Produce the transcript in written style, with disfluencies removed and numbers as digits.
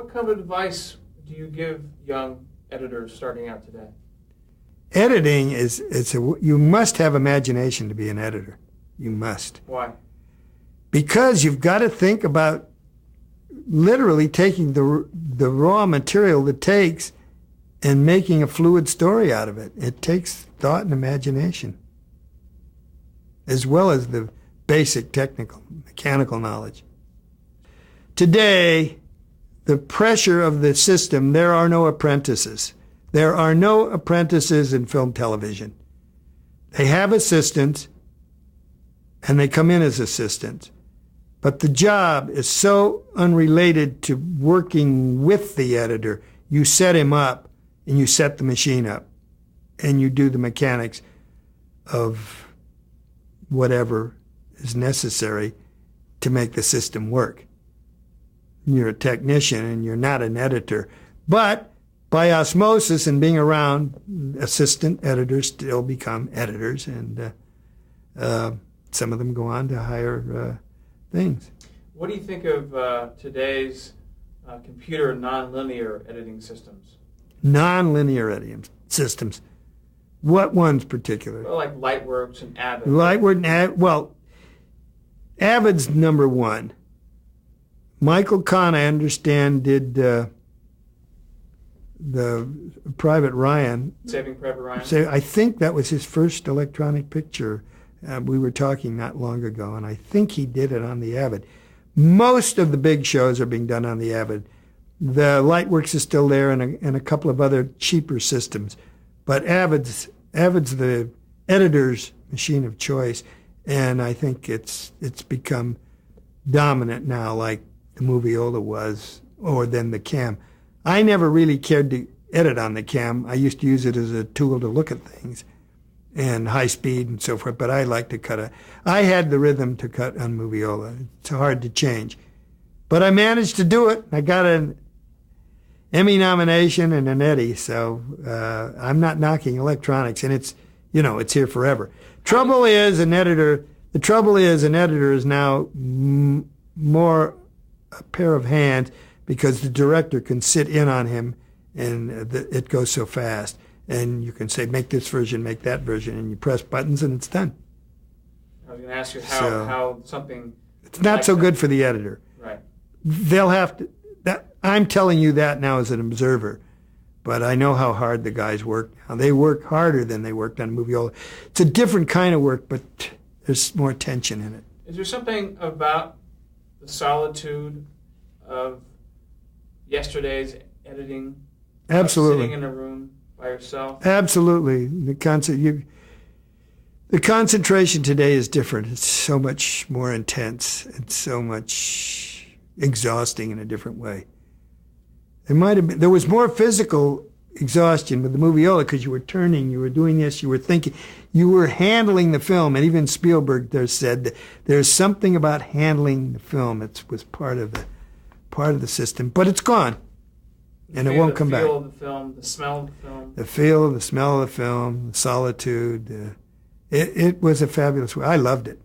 What kind of advice do you give young editors starting out today? Editing you must have imagination to be an editor. You must. Why? Because you've got to think about literally taking the raw material it takes and making a fluid story out of it. It takes thought and imagination, as well as the basic technical, mechanical knowledge. Today, the pressure of the system, there are no apprentices. There are no apprentices in film television. They have assistants, and they come in as assistants. But the job is so unrelated to working with the editor. You set him up, and you set the machine up, and you do the mechanics of whatever is necessary to make the system work. You're a technician, and you're not an editor. But by osmosis and being around, assistant editors still become editors, and some of them go on to higher things. What do you think of today's computer nonlinear editing systems? Nonlinear editing systems. What ones particular? Well, like Lightworks and Avid. Avid's number one. Michael Cahn, I understand, did the Private Ryan. Saving Private Ryan. I think that was his first electronic picture. We were talking not long ago, and I think he did it on the Avid. Most of the big shows are being done on the Avid. The Lightworks is still there, and a couple of other cheaper systems. But Avid's the editor's machine of choice, and I think it's become dominant now, like the Moviola was, or then the Cam. I never really cared to edit on the Cam. I used to use it as a tool to look at things and high speed and so forth, but I like to cut I had the rhythm to cut on Moviola. It's hard to change. But I managed to do it. I got an Emmy nomination and an Eddie, so I'm not knocking electronics, and it's here forever. The trouble is an editor is now more a pair of hands, because the director can sit in on him, and it goes so fast. And you can say, make this version, make that version, and you press buttons, and it's done. I was going to ask you how something... It's not so good for the editor. Right. They'll have to... I'm telling you that now as an observer, but I know how hard the guys work now. They work harder than they worked on Moviola. It's a different kind of work, but there's more tension in it. Is there something about the solitude of yesterday's editing? Absolutely. Sitting in a room by yourself? Absolutely. The concentration today is different. It's so much more intense. It's so much exhausting in a different way. There was more physical exhaustion with the Moviola, because you were turning, you were doing this, you were thinking, you were handling the film. And even Spielberg there said that there's something about handling the film. It was part of the system, but it's gone, and it won't come back. The feel of the film, the smell of the film. The feel, the smell of the film, the solitude. It was a fabulous way. I loved it.